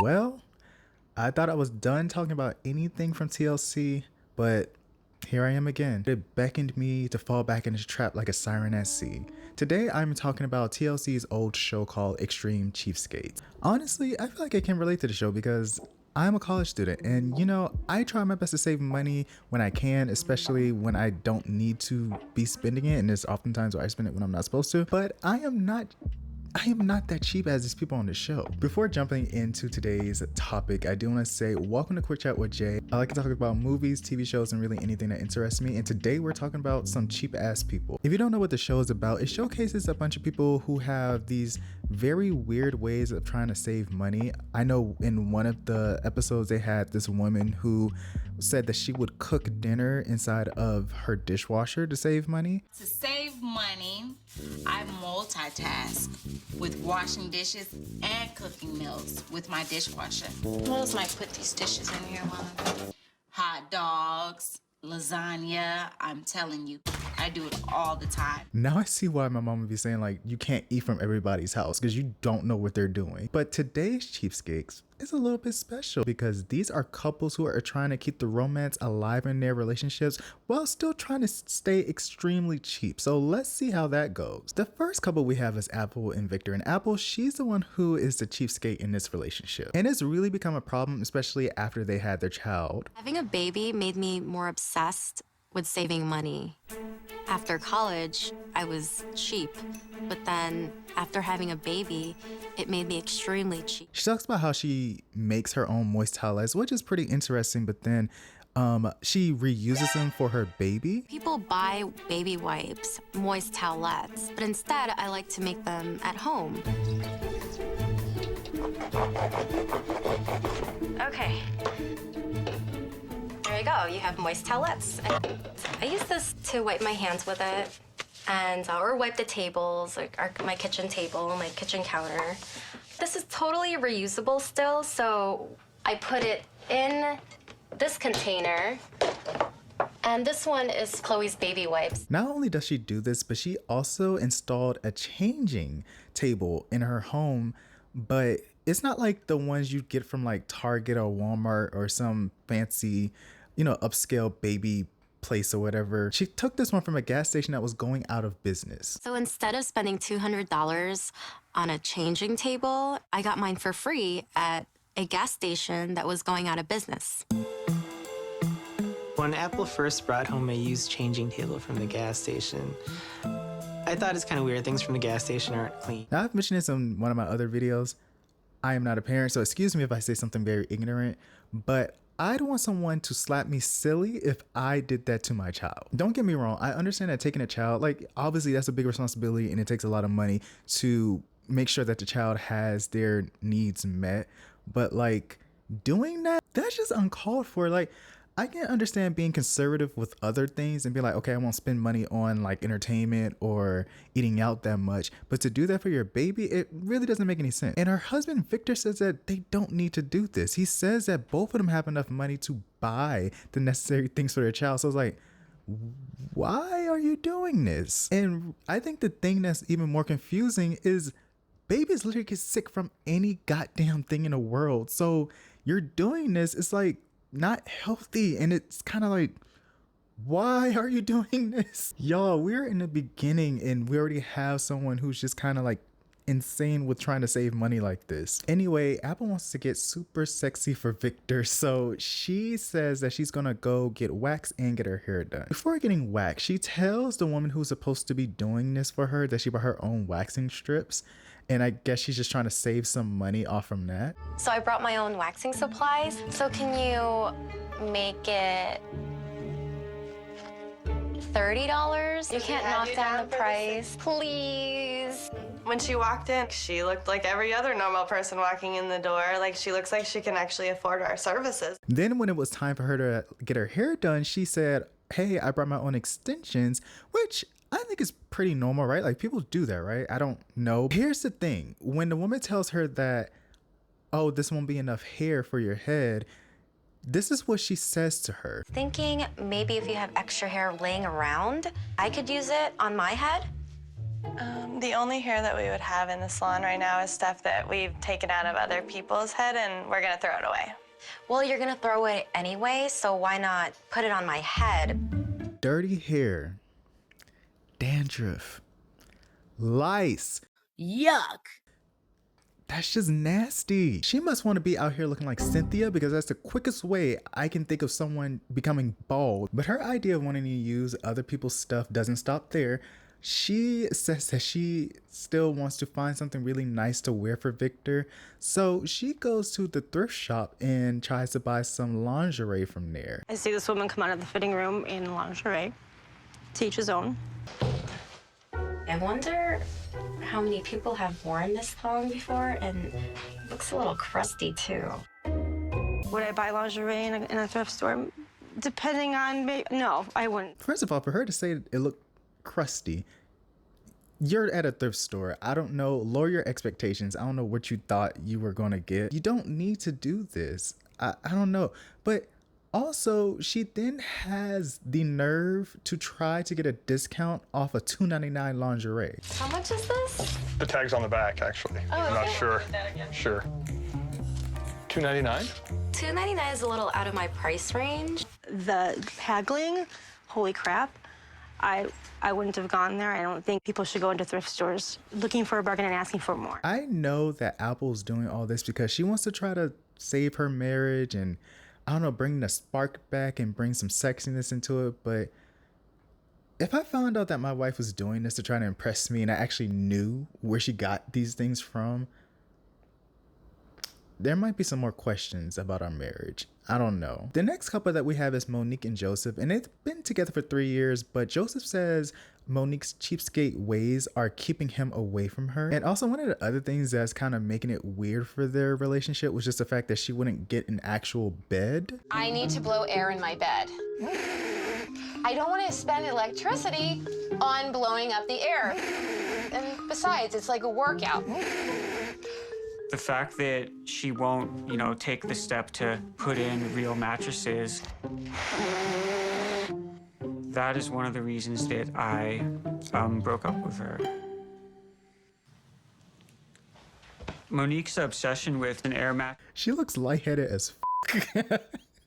Well, I thought I was done talking about anything from TLC, but here I am again. It beckoned me to fall back into the trap like a siren at sea. Today I'm talking about TLC's old show called Extreme Cheapskates. Honestly, I feel like I can relate to the show because I'm a college student and I try my best to save money when I can, especially when I don't need to be spending it, and there's oftentimes where I spend it when I'm not supposed to, but I am not that cheap as these people on the show. Before jumping into today's topic, I do want to say welcome to Quick Chat with Jay. I like to talk about movies, TV shows, and really anything that interests me, and today we're talking about some cheap ass people. If you don't know what the show is about, it showcases a bunch of people who have these very weird ways of trying to save money. I know in one of the episodes they had this woman who said that she would cook dinner inside of her dishwasher to save money. To save money, I multitask with washing dishes and cooking meals with my dishwasher. What else might put these dishes in here while I'm cooking? Hot dogs, lasagna, I'm telling you, I do it all the time. Now I see why my mom would be saying like you can't eat from everybody's house because you don't know what they're doing. But today's Cheapskates is a little bit special because these are couples who are trying to keep the romance alive in their relationships while still trying to stay extremely cheap. So let's see how that goes. The first couple we have is Apple and Victor. And Apple, she's the one who is the cheapskate in this relationship. And it's really become a problem, especially after they had their child. Having a baby made me more obsessed with saving money. After college, I was cheap, but then after having a baby, it made me extremely cheap. She talks about how she makes her own moist towelettes, which is pretty interesting, but then she reuses them for her baby. People buy baby wipes, moist towelettes, but instead I like to make them at home. Okay. There you go, you have moist towelettes. I use this to wipe my hands with it, and or wipe the tables, like my kitchen table, my kitchen counter. This is totally reusable still, so I put it in this container, and this one is Chloe's baby wipes. Not only does she do this, but she also installed a changing table in her home, but it's not like the ones you get from like Target or Walmart or some fancy, upscale baby place or whatever. She took this one from a gas station that was going out of business. So instead of spending $200 on a changing table, I got mine for free at a gas station that was going out of business. When Apple first brought home a used changing table from the gas station, I thought it's kind of weird. Things from the gas station aren't clean. Now, I've mentioned this in one of my other videos. I am not a parent, so excuse me if I say something very ignorant, but I don't want someone to slap me silly if I did that to my child. Don't get me wrong. I understand that taking a child, like obviously that's a big responsibility and it takes a lot of money to make sure that the child has their needs met. But like doing that, that's just uncalled for. Like I can understand being conservative with other things and be like, okay, I won't spend money on like entertainment or eating out that much. But to do that for your baby, it really doesn't make any sense. And her husband, Victor, says that they don't need to do this. He says that both of them have enough money to buy the necessary things for their child. So it's like, why are you doing this? And I think the thing that's even more confusing is babies literally get sick from any goddamn thing in the world. So you're doing this, it's like, not healthy, and it's kind of like, why are you doing this? Y'all, we're in the beginning and we already have someone who's just kind of like insane with trying to save money like this. Anyway, Apple wants to get super sexy for Victor, so she says that she's gonna go get waxed and get her hair done. Before getting waxed, she tells the woman who's supposed to be doing this for her that she bought her own waxing strips, and I guess she's just trying to save some money off from that. So I brought my own waxing supplies. So can you make it $30? You can't knock down the price, please. When she walked in, she looked like every other normal person walking in the door. Like, she looks like she can actually afford our services. Then when it was time for her to get her hair done, she said, hey, I brought my own extensions, which I think is pretty normal, right? Like people do that, right? I don't know. Here's the thing. When the woman tells her that, oh, this won't be enough hair for your head, this is what she says to her. Thinking maybe if you have extra hair laying around, I could use it on my head. The only hair that we would have in the salon right now is stuff that we've taken out of other people's head, and we're gonna throw it away. Well, you're gonna throw it anyway, so why not put it on my head? Dirty hair, dandruff, lice. Yuck. That's just nasty. She must want to be out here looking like Cynthia because that's the quickest way I can think of someone becoming bald. But her idea of wanting to use other people's stuff doesn't stop there. She says that she still wants to find something really nice to wear for Victor. So she goes to the thrift shop and tries to buy some lingerie from there. I see this woman come out of the fitting room in lingerie. To each his own. I wonder how many people have worn this thong before, and it looks a little crusty too. Would I buy lingerie in a thrift store? Depending on, no, I wouldn't. First of all, for her to say it looked crusty, you're at a thrift store. I don't know, lower your expectations. I don't know what you thought you were gonna get. You don't need to do this. I don't know. But also, she then has the nerve to try to get a discount off of $2.99 lingerie. How much is this? The tag's on the back, actually. I'm not sure. Sure. $2.99? $2.99 is a little out of my price range. The haggling, holy crap. I wouldn't have gone there. I don't think people should go into thrift stores looking for a bargain and asking for more. I know that Apple's doing all this because she wants to try to save her marriage and, I don't know, bring the spark back and bring some sexiness into it. But if I found out that my wife was doing this to try to impress me and I actually knew where she got these things from, there might be some more questions about our marriage. I don't know. The next couple that we have is Monique and Joseph, and they've been together for 3 years, but Joseph says Monique's cheapskate ways are keeping him away from her. And also, one of the other things that's kind of making it weird for their relationship was just the fact that she wouldn't get an actual bed. I need to blow air in my bed. I don't want to spend electricity on blowing up the air. And besides, it's like a workout. The fact that she won't, take the step to put in real mattresses, that is one of the reasons that I broke up with her. Monique's obsession with an air mattress. She looks lightheaded as f.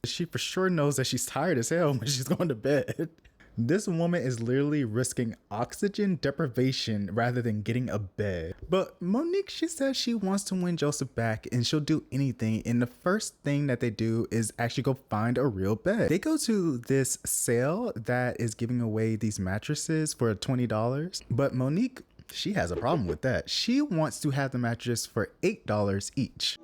She for sure knows that she's tired as hell when she's going to bed. This woman is literally risking oxygen deprivation rather than getting a bed. But Monique, she says she wants to win Joseph back and she'll do anything. And the first thing that they do is actually go find a real bed. They go to this sale that is giving away these mattresses for $20. But Monique, she has a problem with that. She wants to have the mattress for $8 each.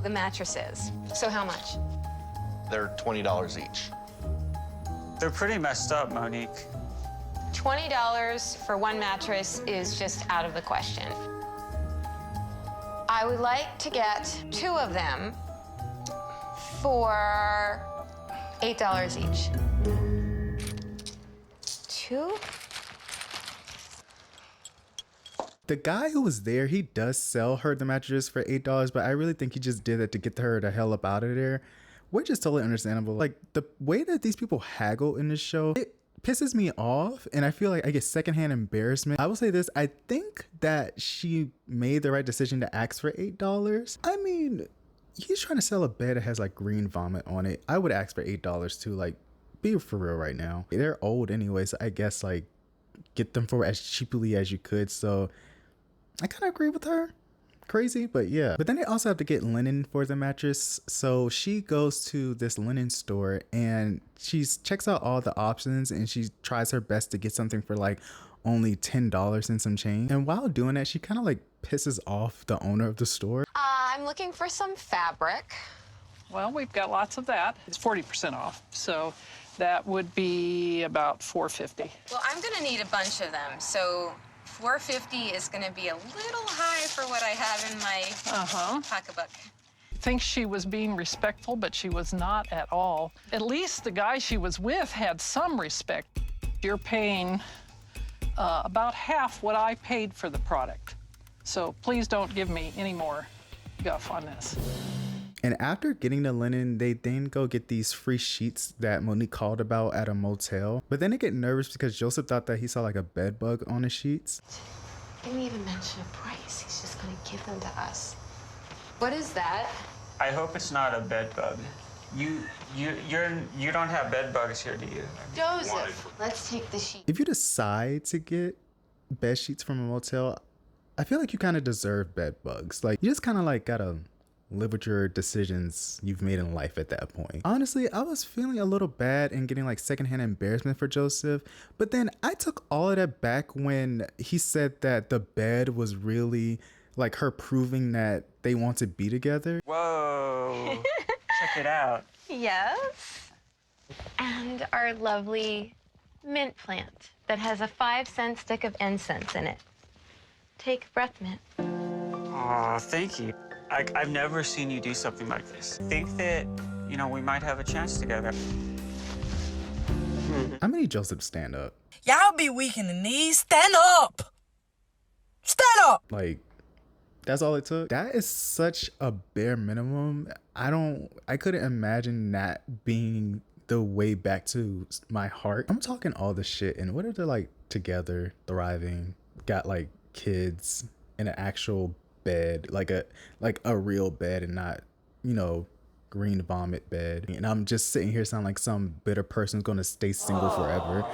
The mattresses. So how much? They're $20 each. They're pretty messed up, Monique. $20 for one mattress is just out of the question. I would like to get 2 of them for $8 each. 2? The guy who was there, he does sell her the mattresses for $8, but I really think he just did that to get her the hell up out of there. Which is totally understandable. Like, the way that these people haggle in this show, it pisses me off, and I feel like I get secondhand embarrassment. I will say this, I think that she made the right decision to ask for $8. I mean, he's trying to sell a bed that has like green vomit on it. I would ask for $8 too. Like, be for real right now. They're old anyway, so I guess like get them for as cheaply as you could. So I kind of agree with her. Crazy, but yeah. But then they also have to get linen for the mattress. So she goes to this linen store and she checks out all the options and she tries her best to get something for like only $10 and some change. And while doing that, she kind of like pisses off the owner of the store. I'm looking for some fabric. Well, we've got lots of that. It's 40% off, so that would be about $4.50. Well, I'm gonna need a bunch of them, so $4.50 is gonna be a little high for what I have in my pocketbook. I think she was being respectful, but she was not at all. At least the guy she was with had some respect. You're paying about half what I paid for the product. So please don't give me any more guff on this. And after getting the linen, they then go get these free sheets that Monique called about at a motel. But then they get nervous because Joseph thought that he saw like a bed bug on the sheets. Didn't even mention a price. He's just gonna give them to us. What is that? I hope it's not a bed bug. You don't have bed bugs here, do you? Joseph, let's take the sheet. If you decide to get bed sheets from a motel, I feel like you kind of deserve bed bugs. Like, you just kind of like gotta live with your decisions you've made in life at that point. Honestly, I was feeling a little bad and getting like secondhand embarrassment for Joseph, but then I took all of that back when he said that the bed was really like her proving that they want to be together. Whoa, check it out. Yes. And our lovely mint plant that has a 5-cent stick of incense in it. Take breath mint. Aw, thank you. I've never seen you do something like this. I think that, you know, we might have a chance together. I'm gonna need Joseph to stand up. Y'all be weak in the knees. Stand up! Stand up! Like, that's all it took. That is such a bare minimum. I couldn't imagine that being the way back to my heart. I'm talking all this shit, and what if they're like together, thriving, got like kids in an actual bed, like a real bed, and not, you know, green vomit bed. And I'm just sitting here sounding like some bitter person who's gonna stay single forever.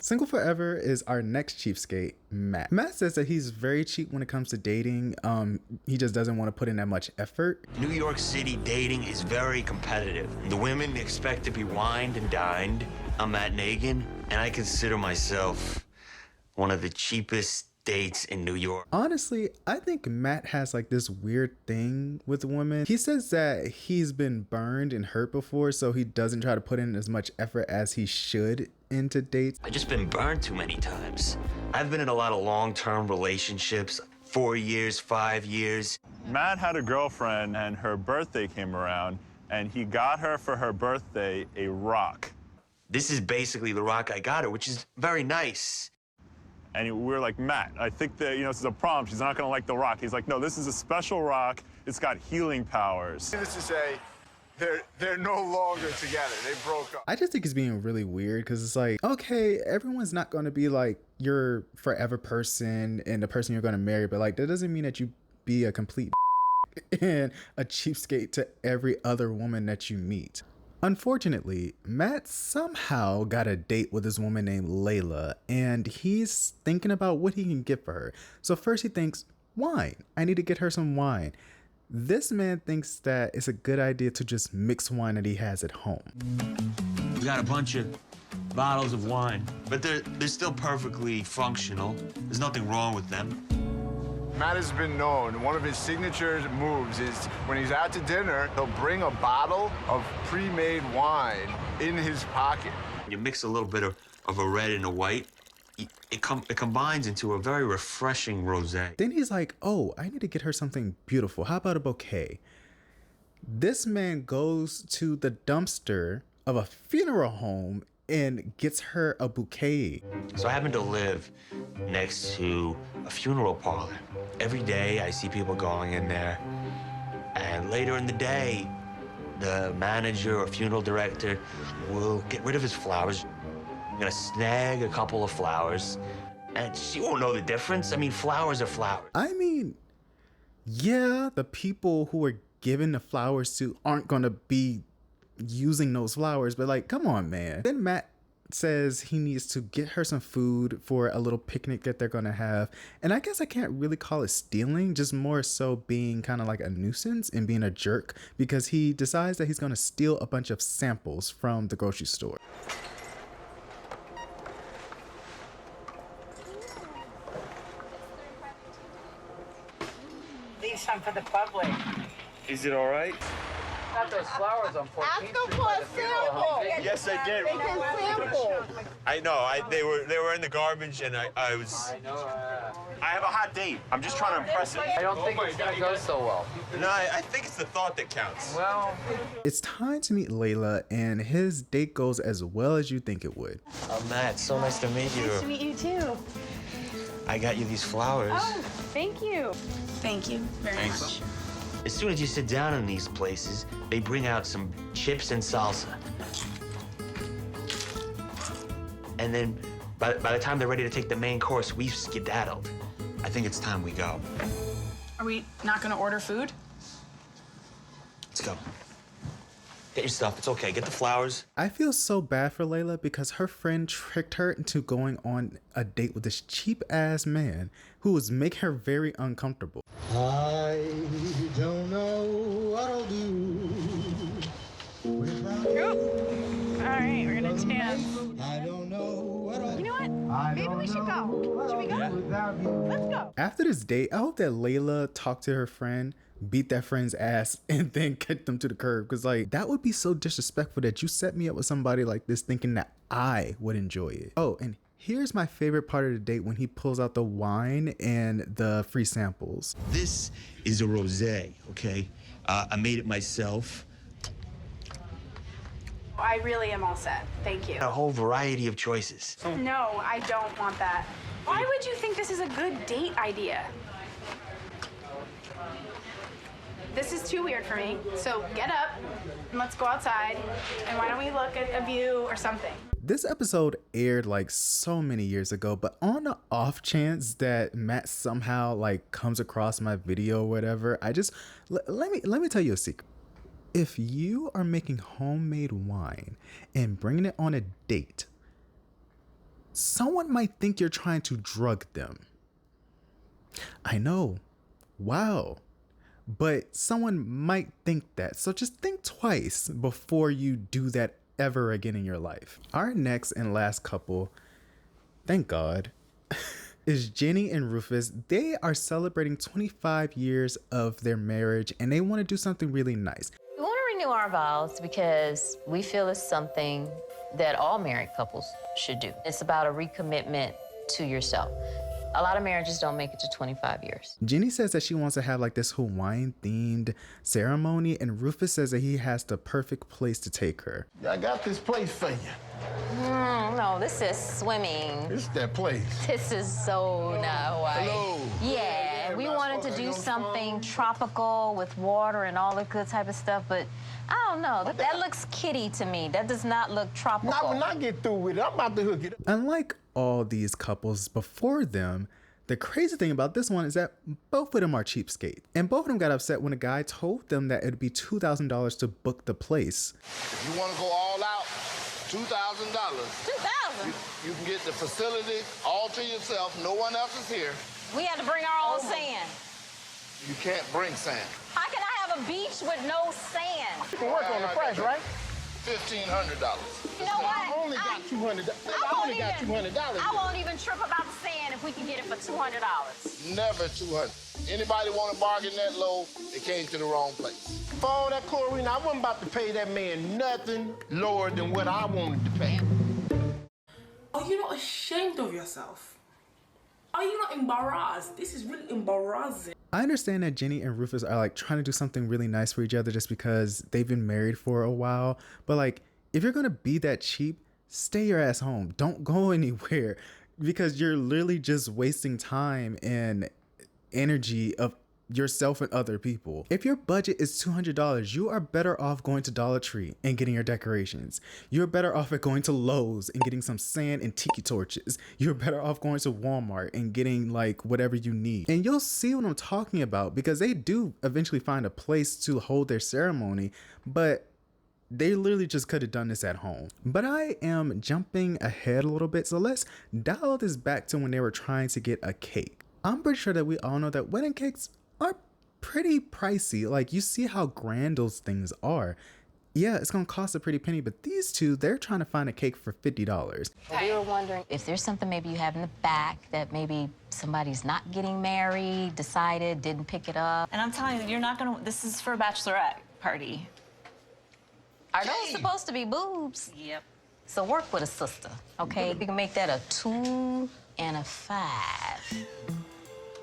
Single forever is our next cheapskate, Matt. Matt says that he's very cheap when it comes to dating. He just doesn't want to put in that much effort. New York City dating is very competitive. The women expect to be wined and dined. I'm Matt Nagan, and I consider myself one of the cheapest dates in New York. Honestly, I think Matt has like this weird thing with women. He says that he's been burned and hurt before, so he doesn't try to put in as much effort as he should into dates. I've just been burned too many times. I've been in a lot of long-term relationships, 4 years, 5 years. Matt had a girlfriend and her birthday came around and he got her for her birthday a rock. This is basically the rock I got her, which is very nice. And we were like, Matt, I think that, this is a problem. She's not gonna like the rock. He's like, no, this is a special rock. It's got healing powers. Needless to say, they're no longer together. They broke up. I just think it's being really weird because it's like, okay, everyone's not going to be like your forever person and the person you're going to marry, but like that doesn't mean that you be a complete and a cheapskate to every other woman that you meet. Unfortunately, Matt somehow got a date with this woman named Layla, and he's thinking about what he can get for her. So first he thinks, wine. I need to get her some wine. This man thinks that it's a good idea to just mix wine that he has at home. We got a bunch of bottles of wine, but they're still perfectly functional. There's nothing wrong with them. Matt has been known, one of his signature moves is when he's out to dinner, he'll bring a bottle of pre-made wine in his pocket. You mix a little bit of a red and a white, it combines into a very refreshing rosé. Then he's like, oh, I need to get her something beautiful. How about a bouquet? This man goes to the dumpster of a funeral home and gets her a bouquet. So I happen to live next to a funeral parlor. Every day I see people going in there, and later in the day, the manager or funeral director will get rid of his flowers. I'm gonna snag a couple of flowers, and she won't know the difference. I mean, flowers are flowers. I mean, yeah, the people who are given the flowers to aren't gonna be using those flowers, but like, come on, man. Then Matt says he needs to get her some food for a little picnic that they're gonna have, and I guess I can't really call it stealing, just more so being kind of like a nuisance and being a jerk, because he decides that he's gonna steal a bunch of samples from the grocery store. Leave some for the public. Is it all right? Got those flowers on 14th Ask them for a sample. Yes, I did. They can sample. I know. They were in the garbage, and I have a hot date. I'm just trying to impress it. I don't think it's gonna go so well. No, I think it's the thought that counts. Well, it's time to meet Layla, and his date goes as well as you think it would. Oh, Matt, so nice to meet you. Nice to meet you too. I got you these flowers. Oh, thank you. Thank you very much. As soon as you sit down in these places, they bring out some chips and salsa. And then by the time they're ready to take the main course, we've skedaddled. I think it's time we go. Are we not gonna order food? Let's go. Get your stuff. It's okay. Get the flowers. I feel so bad for Layla because her friend tricked her into going on a date with this cheap-ass man who was making her very uncomfortable. I don't know what I'll do without you. All right, we're gonna dance. I don't know what I'll do. You know what? Maybe we should go. Should we go? Let's go. After this date, I hope that Layla talked to her friend, beat that friend's ass, and then kicked them to the curb. Because, like, that would be so disrespectful that you set me up with somebody like this thinking that I would enjoy it. Oh, and here's my favorite part of the date when he pulls out the wine and the free samples. This is a rosé, okay? I made it myself. I really am all set. Thank you. A whole variety of choices. No, I don't want that. Why would you think this is a good date idea? This is too weird for me. So get up and let's go outside. And why don't we look at a view or something? This episode aired like so many years ago, but on the off chance that Matt somehow like comes across my video or whatever, I just let me tell you a secret. If you are making homemade wine and bringing it on a date, someone might think you're trying to drug them. I know. Wow. But someone might think that. So just think twice before you do that ever again in your life. Our next and last couple, thank God, is Jenny and Rufus. They are celebrating 25 years of their marriage and they want to do something really nice. We want to renew our vows because we feel it's something that all married couples should do. It's about a recommitment to yourself. A lot of marriages don't make it to 25 years. Jenny says that she wants to have like this Hawaiian themed ceremony, and Rufus says that he has the perfect place to take her. I got this place for you. No, this is swimming. This is that place. This is so not Hawaii. Hello. Yeah, we wanted to do something tropical with water and all that good type of stuff, but I don't know. That looks kiddie to me. That does not look tropical. Not when I get through with it. I'm about to hook it up. Unlike all these couples before them, the crazy thing about this one is that both of them are cheapskates. And both of them got upset when a guy told them that it'd be $2,000 to book the place. If you want to go all out, $2,000. $2,000? You can get the facility all to yourself. No one else is here. We had to bring our own sand. You can't bring sand. How can I have a beach with no sand? You can work on the price, right? $1,500. You know what? I only got $200. I only got $200. I won't even trip about the sand if we can get it for $200. Never 200. Anybody want to bargain that low, they came to the wrong place. For all that chlorine, I wasn't about to pay that man nothing lower than what I wanted to pay. Are you not ashamed of yourself? Are you not embarrassed? This is really embarrassing. I understand that Jenny and Rufus are like trying to do something really nice for each other just because they've been married for a while. But like, if you're gonna be that cheap, stay your ass home. Don't go anywhere because you're literally just wasting time and energy of yourself and other people. If your budget is $200, you are better off going to Dollar Tree and getting your decorations. You're better off at going to Lowe's and getting some sand and tiki torches. You're better off going to Walmart and getting like whatever you need. And you'll see what I'm talking about because they do eventually find a place to hold their ceremony, but they literally just could have done this at home. But I am jumping ahead a little bit, so let's dial this back to when they were trying to get a cake. I'm pretty sure that we all know that wedding cakes are pretty pricey. Like, you see how grand those things are. Yeah, it's gonna cost a pretty penny, but these two, they're trying to find a cake for $50. We were wondering if there's something maybe you have in the back that maybe somebody's not getting married, decided, didn't pick it up. And I'm telling you, you're not gonna, this is for a bachelorette party. Are those supposed to be boobs? Yep. So work with a sister, okay? We can make that a 2 and a 5.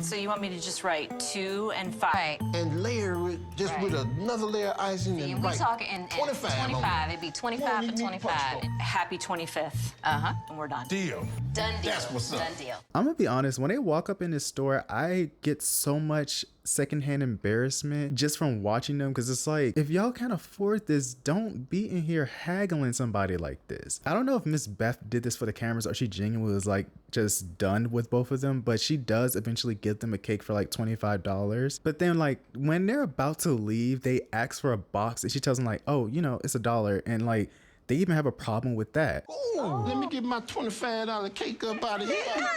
So you want me to just write 2 and 5? Right. And layer with just with another layer of icing See, and we right. talking in 25. It'd be 25 for 25. Happy 25th. And we're done. Deal. Done deal. That's what's up. Done deal. I'm gonna be honest, when they walk up in this store, I get so much secondhand embarrassment just from watching them, because it's like, if y'all can't afford this, don't be in here haggling somebody like this. I don't know if Miss Beth did this for the cameras or she genuinely was like just done with both of them, but she does eventually give them a cake for like $25. But then like when they're about to leave, they ask for a box and she tells them like, oh, you know, it's $1, and like they even have a problem with that. Ooh, let me get my $25 cake up out of here.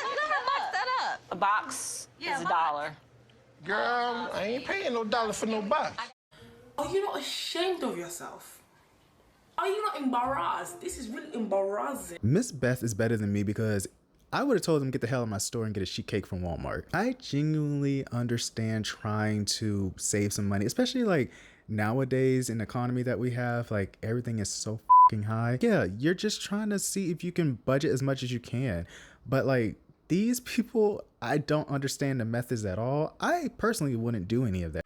A box is $1. Girl, I ain't paying no dollar for no box. Are you not ashamed of yourself? Are you not embarrassed? This is really embarrassing. Miss Beth is better than me because I would have told them get the hell out of my store and get a sheet cake from Walmart. I genuinely understand trying to save some money, especially like nowadays in the economy that we have, like everything is so fucking high. Yeah, you're just trying to see if you can budget as much as you can. But like these people, I don't understand the methods at all. I personally wouldn't do any of that.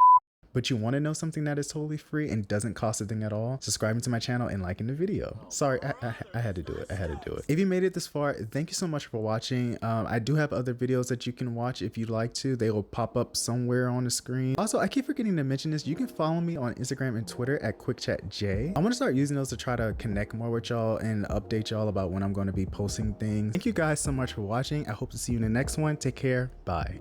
But you want to know something that is totally free and doesn't cost a thing at all? Subscribing to my channel and liking the video. Sorry, I had to do it. I had to do it. If you made it this far, thank you so much for watching. I do have other videos that you can watch if you'd like to. They will pop up somewhere on the screen. Also, I keep forgetting to mention this. You can follow me on Instagram and Twitter at QuickChatJ. I want to start using those to try to connect more with y'all and update y'all about when I'm going to be posting things. Thank you guys so much for watching. I hope to see you in the next one. Take care. Bye.